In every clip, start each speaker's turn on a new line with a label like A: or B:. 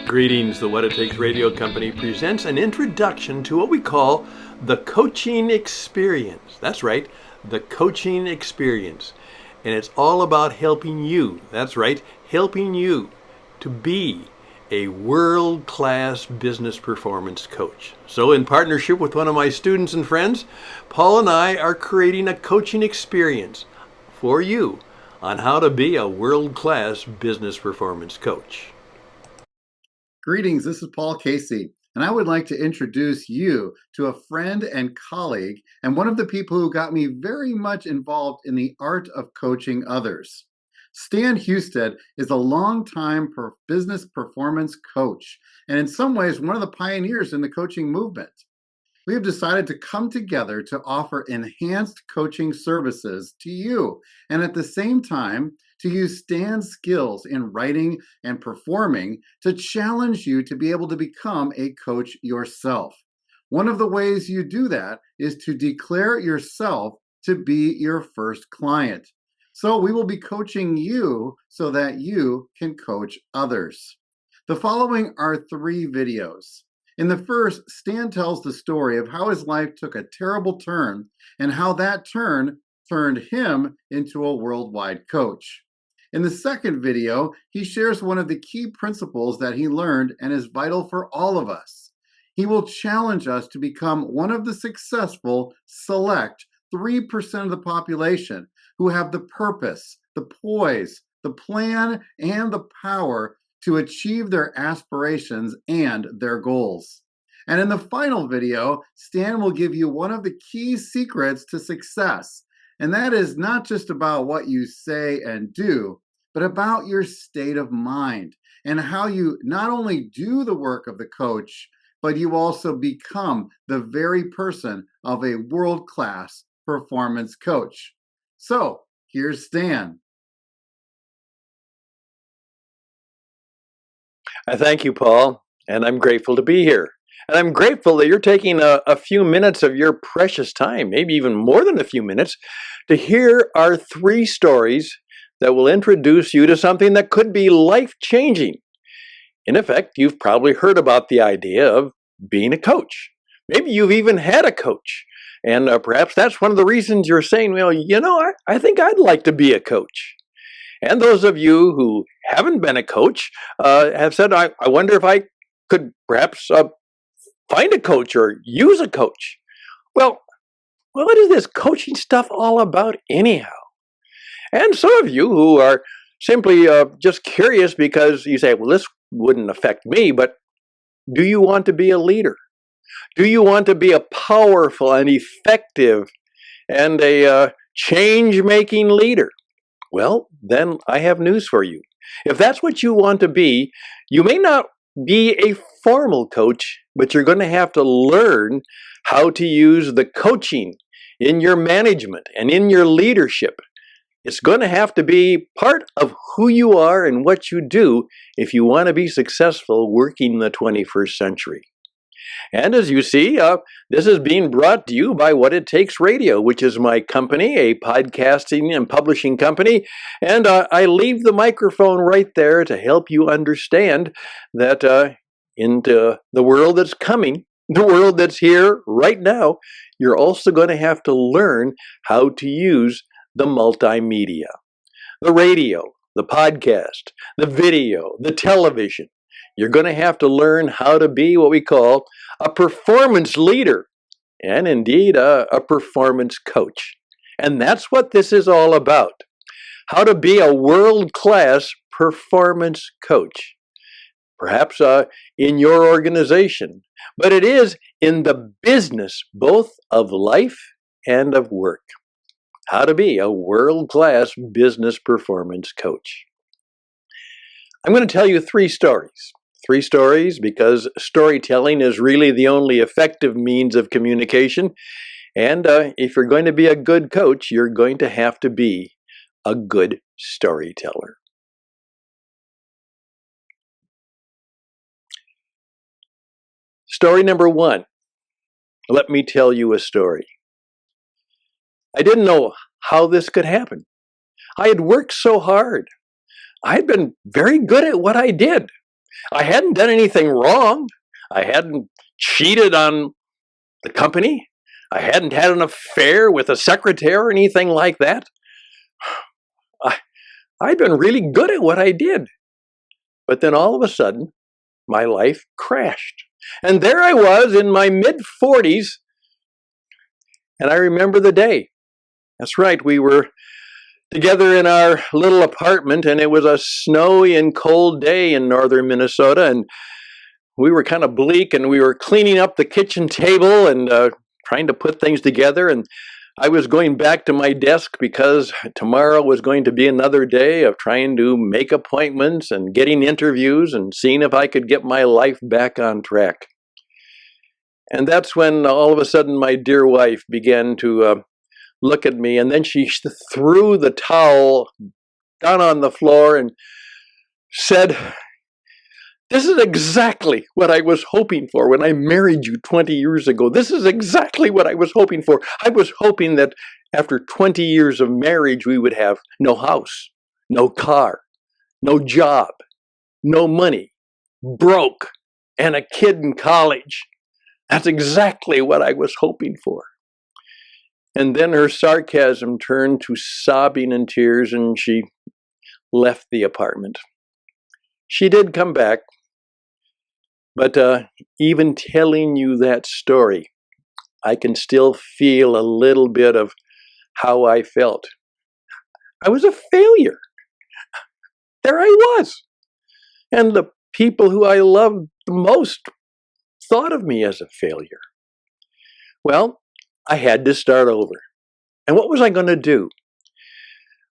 A: Greetings, the What It Takes Radio Company presents an introduction to what we call the coaching experience. That's right, the coaching experience. And it's all about helping you, that's right, helping you to be a world-class business performance coach. So in partnership with one of my students and friends, Paul and I are creating a coaching experience for you on how to be a world-class business performance coach.
B: Greetings, this is Paul Casey, and I would like to introduce you to a friend and colleague, and one of the people who got me very much involved in the art of coaching others. Stan Husted is a longtime business performance coach, and in some ways, one of the pioneers in the coaching movement. We have decided to come together to offer enhanced coaching services to you, and at the same time, to use Stan's skills in writing and performing to challenge you to be able to become a coach yourself. One of the ways you do that is to declare yourself to be your first client. So we will be coaching you so that you can coach others. The following are 3 videos. In the first, Stan tells the story of how his life took a terrible turn and how that turn turned him into a worldwide coach. In the second video, he shares one of the key principles that he learned and is vital for all of us. He will challenge us to become one of the successful, select 3% of the population who have the purpose, the poise, the plan, and the power to achieve their aspirations and their goals. And in the final video, Stan will give you one of the key secrets to success. And that is not just about what you say and do, but about your state of mind and how you not only do the work of the coach, but you also become the very person of a world-class performance coach. So here's Stan.
A: I thank you, Paul, and I'm grateful to be here. And I'm grateful that you're taking a few minutes of your precious time, maybe even more than a few minutes, to hear our 3 stories that will introduce you to something that could be life-changing. In effect, you've probably heard about the idea of being a coach. Maybe you've even had a coach. And perhaps that's one of the reasons you're saying, well, I think I'd like to be a coach. And those of you who haven't been a coach have said, I wonder if I could perhaps find a coach or use a coach. Well, what is this coaching stuff all about anyhow? And some of you who are simply just curious because you say, well, this wouldn't affect me, but do you want to be a leader? Do you want to be a powerful and effective and a change-making leader? Well, then I have news for you. If that's what you want to be, you may not be a formal coach, but you're going to have to learn how to use the coaching in your management and in your leadership. It's going to have to be part of who you are and what you do if you want to be successful working in the 21st century. And as you see, this is being brought to you by What It Takes Radio, which is my company, a podcasting and publishing company. And I leave the microphone right there to help you understand that into the world that's coming, the world that's here right now, you're also going to have to learn how to use the multimedia, the radio, the podcast, the video, the television. You're going to have to learn how to be what we call a performance leader and indeed a performance coach. And that's what this is all about. How to be a world-class performance coach. Perhaps in your organization, but it is in the business both of life and of work. How to be a world-class business performance coach. I'm going to tell you 3 stories. 3 stories because storytelling is really the only effective means of communication. And if you're going to be a good coach, you're going to have to be a good storyteller. Story number 1. Let me tell you a story. I didn't know how this could happen. I had worked so hard. I had been very good at what I did. I hadn't done anything wrong. I hadn't cheated on the company. I hadn't had an affair with a secretary or anything like that. I'd been really good at what I did. But then all of a sudden, my life crashed. And there I was in my mid-40s, and I remember the day. That's right, we were together in our little apartment, and it was a snowy and cold day in northern Minnesota, and we were kind of bleak, and we were cleaning up the kitchen table and trying to put things together, and I was going back to my desk because tomorrow was going to be another day of trying to make appointments and getting interviews and seeing if I could get my life back on track. And that's when all of a sudden my dear wife began to look at me, and then she threw the towel down on the floor and said, "This is exactly what I was hoping for when I married you 20 years ago. This is exactly what I was hoping for. I was hoping that after 20 years of marriage, we would have no house, no car, no job, no money, broke, and a kid in college. That's exactly what I was hoping for." And then her sarcasm turned to sobbing and tears, and she left the apartment. She did come back, but even telling you that story, I can still feel a little bit of how I felt. I was a failure. There I was. And the people who I loved the most thought of me as a failure. Well, I had to start over. And what was I going to do?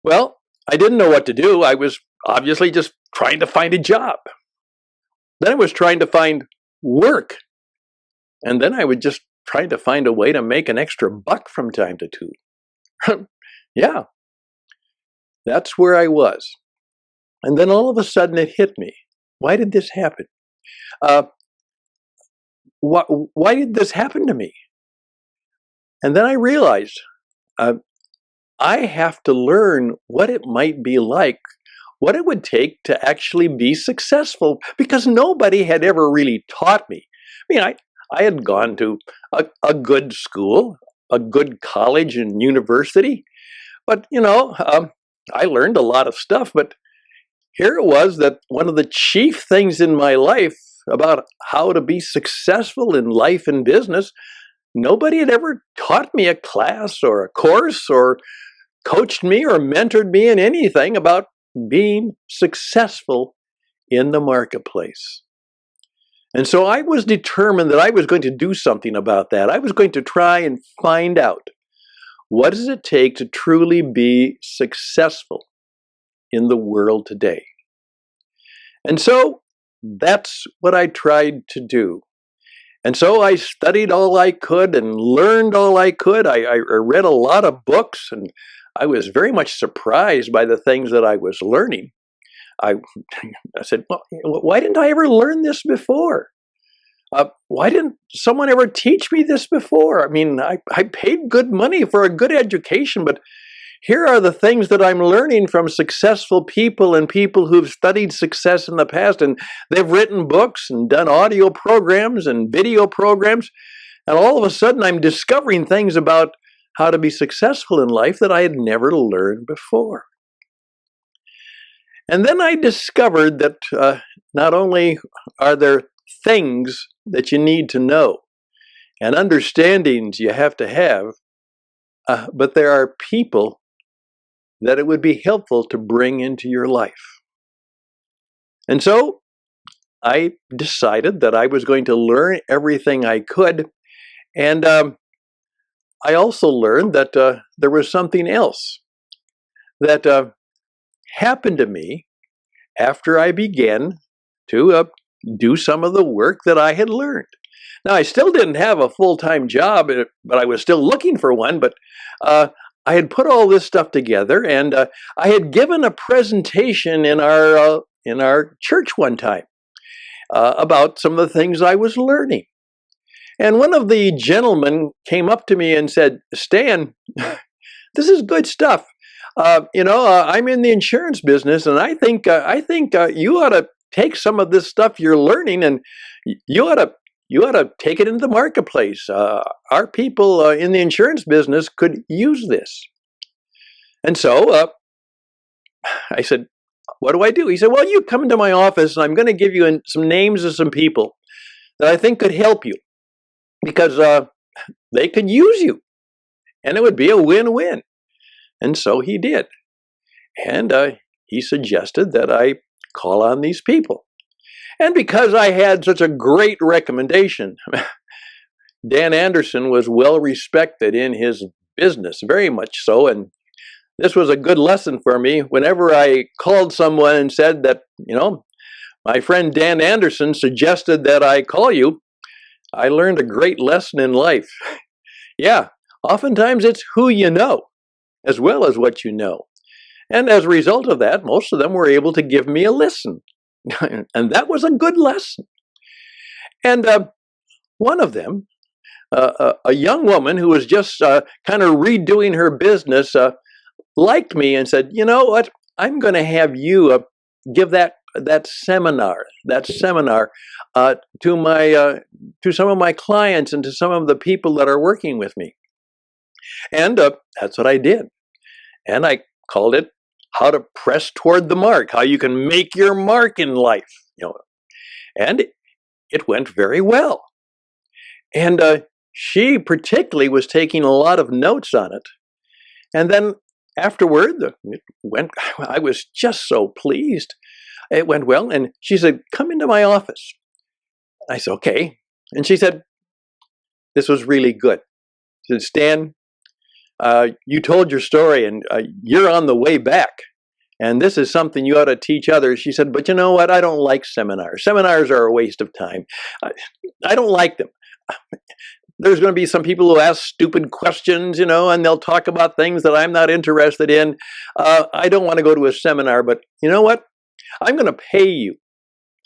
A: Well, I didn't know what to do. I was obviously just trying to find a job. Then I was trying to find work. And then I would just try to find a way to make an extra buck from time to time. Yeah, that's where I was. And then all of a sudden it hit me. Why did this happen? Why did this happen to me? And then I realized I have to learn what it might be like, what it would take to actually be successful, because nobody had ever really taught me. I mean, I had gone to a good school, a good college and university, but, I learned a lot of stuff, but here it was that one of the chief things in my life about how to be successful in life and business, nobody had ever taught me a class or a course or coached me or mentored me in anything about being successful in the marketplace. And so I was determined that I was going to do something about that. I was going to try and find out, what does it take to truly be successful in the world today? And so that's what I tried to do. And so I studied all I could and learned all I could. I read a lot of books, and I was very much surprised by the things that I was learning. I said, well, why didn't I ever learn this before? Why didn't someone ever teach me this before? I mean, I paid good money for a good education, but here are the things that I'm learning from successful people and people who've studied success in the past, and they've written books and done audio programs and video programs, and all of a sudden I'm discovering things about how to be successful in life that I had never learned before. And then I discovered that not only are there things that you need to know and understandings you have to have, but there are people that it would be helpful to bring into your life. And so I decided that I was going to learn everything I could, and I also learned that there was something else that happened to me after I began to do some of the work that I had learned. Now, I still didn't have a full-time job, but I was still looking for one, but I had put all this stuff together, and I had given a presentation in our church one time about some of the things I was learning. And one of the gentlemen came up to me and said, "Stan, this is good stuff. I'm in the insurance business, and I think you ought to take some of this stuff you're learning and you ought to take it into the marketplace. Our people in the insurance business could use this." And so I said, "What do I do?" He said, "Well, you come into my office and I'm going to give you some names of some people that I think could help you because they could use you and it would be a win-win." And so he did. And he suggested that I call on these people. And because I had such a great recommendation, Dan Anderson was well respected in his business, very much so. And this was a good lesson for me. Whenever I called someone and said that, my friend Dan Anderson suggested that I call you, I learned a great lesson in life. Yeah, oftentimes it's who you know as well as what you know. And as a result of that, most of them were able to give me a listen. And that was a good lesson. And one of them, a young woman who was just kind of redoing her business, liked me and said, "You know what? I'm going to have you give that seminar to some of my clients and to some of the people that are working with me." And that's what I did. And I called it "How to Press Toward the Mark," how you can make your mark in life. And it went very well. And she particularly was taking a lot of notes on it. And then afterward, I was just so pleased. It went well. And she said, "Come into my office." I said, "Okay." And she said, "This was really good." She said, "Stan, you told your story and you're on the way back. And this is something you ought to teach others." She said, "But you know what? I don't like seminars. Seminars are a waste of time. I don't like them. There's going to be some people who ask stupid questions, and they'll talk about things that I'm not interested in. I don't want to go to a seminar, but you know what? I'm going to pay you.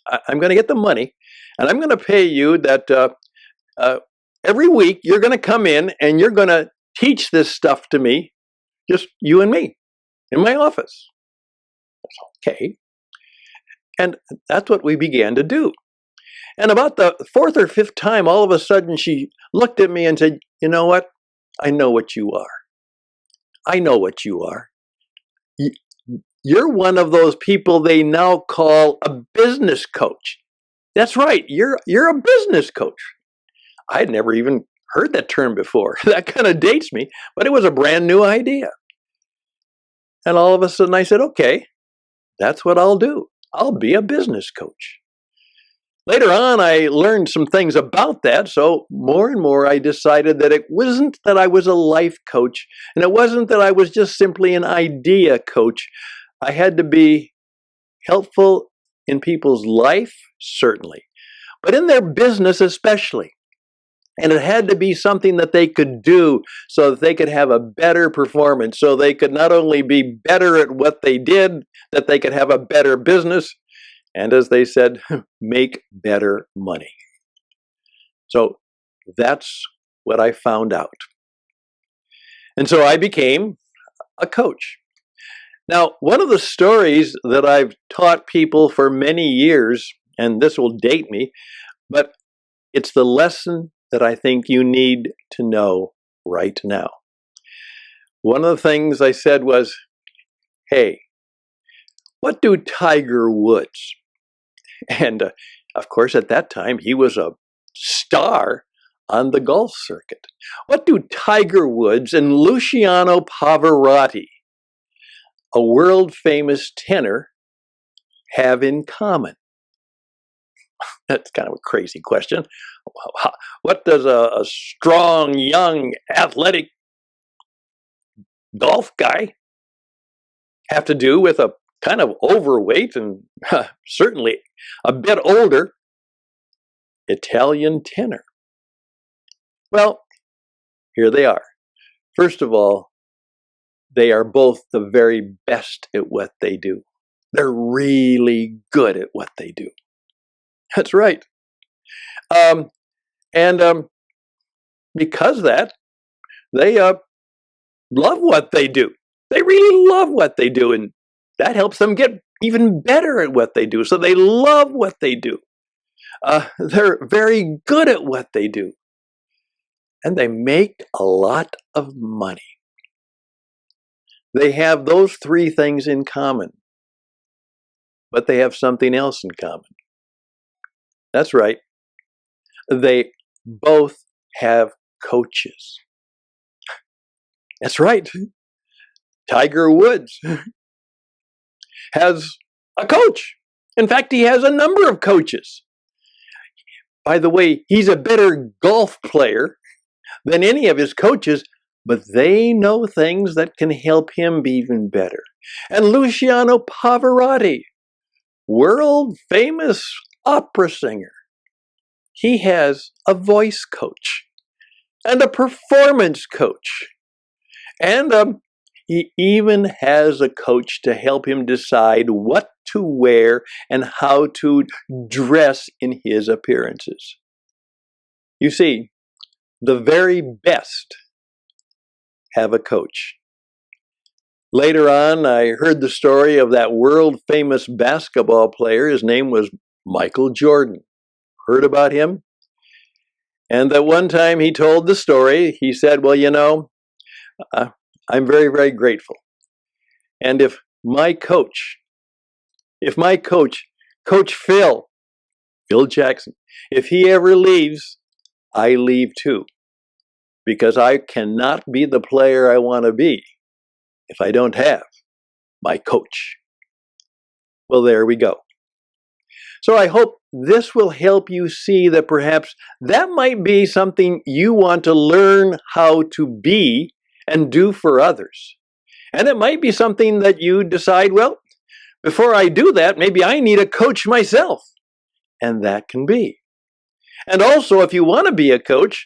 A: I'm going to get the money, and I'm going to pay you that every week you're going to come in and you're going to teach this stuff to me, just you and me, in my office." Okay. And that's what we began to do. And about the fourth or fifth time, all of a sudden, she looked at me and said, "You know what? I know what you are. I know what you are. You're one of those people they now call a business coach. That's right. You're a business coach." I had never even heard that term before. That kind of dates me, but it was a brand new idea. And all of a sudden I said, "Okay, that's what I'll do. I'll be a business coach." Later on, I learned some things about that, so more and more I decided that it wasn't that I was a life coach, and it wasn't that I was just simply an idea coach. I had to be helpful in people's life, certainly, but in their business especially. And it had to be something that they could do so that they could have a better performance, so they could not only be better at what they did, that they could have a better business, and as they said, make better money. So that's what I found out. And so I became a coach. Now, one of the stories that I've taught people for many years, and this will date me, but it's the lesson that I think you need to know right now. One of the things I said was, "Hey, what do Tiger Woods," and of course at that time he was a star on the golf circuit, "what do Tiger Woods and Luciano Pavarotti, a world-famous tenor, have in common?" That's kind of a crazy question. What does a strong, young, athletic golf guy have to do with a kind of overweight and certainly a bit older Italian tenor? Well, here they are. First of all, they are both the very best at what they do. They're really good at what they do. That's right. And because of that, they love what they do. They really love what they do. And That helps them get even better at what they do. So they love what they do. They're very good at what they do. And they make a lot of money. They have those three things in common. But they have something else in common. That's right. They both have coaches. That's right. Tiger Woods has a coach. In fact, he has a number of coaches. By the way, he's a better golf player than any of his coaches, but they know things that can help him be even better. And Luciano Pavarotti, world famous opera singer, he has a voice coach and a performance coach. And he even has a coach to help him decide what to wear and how to dress in his appearances. You see, the very best have a coach. Later on, I heard the story of that world-famous basketball player. His name was Michael Jordan. Heard about him? And that one time he told the story, he said, well, you know, I'm very, very grateful. And if my coach, Coach Phil Jackson, if he ever leaves, I leave too. Because I cannot be the player I want to be if I don't have my coach. Well, there we go. So I hope this will help you see that perhaps that might be something you want to learn how to be and do for others. And it might be something that you decide, well, before I do that, maybe I need a coach myself. And that can be. And also, if you want to be a coach,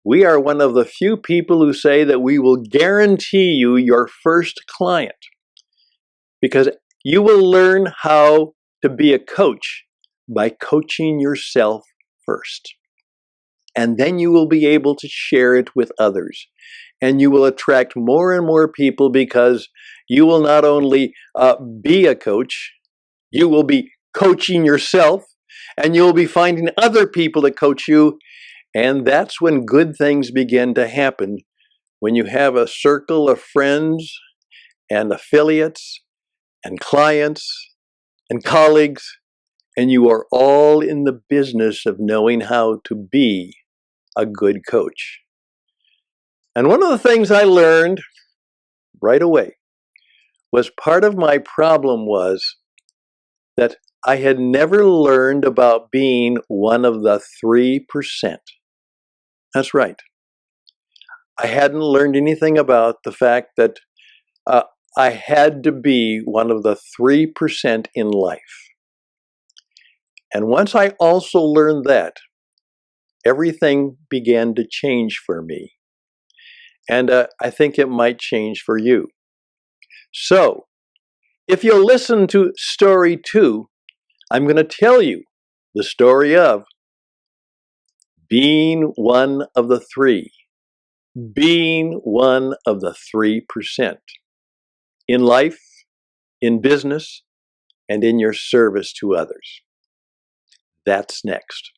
A: we are one of the few people who say that we will guarantee you your first client. Because you will learn how to be a coach by coaching yourself first. And then you will be able to share it with others. And you will attract more and more people because you will not only be a coach, you will be coaching yourself, and you'll be finding other people to coach you. And that's when good things begin to happen, when you have a circle of friends and affiliates and clients and colleagues, and you are all in the business of knowing how to be a good coach. And one of the things I learned right away was part of my problem was that I had never learned about being one of the 3%. That's right. I hadn't learned anything about the fact that I had to be one of the 3% in life. And once I also learned that, everything began to change for me. And I think it might change for you. So, if you'll listen to story 2, I'm going to tell you the story of being one of the 3. Being one of the 3%. In life, in business, and in your service to others. That's next.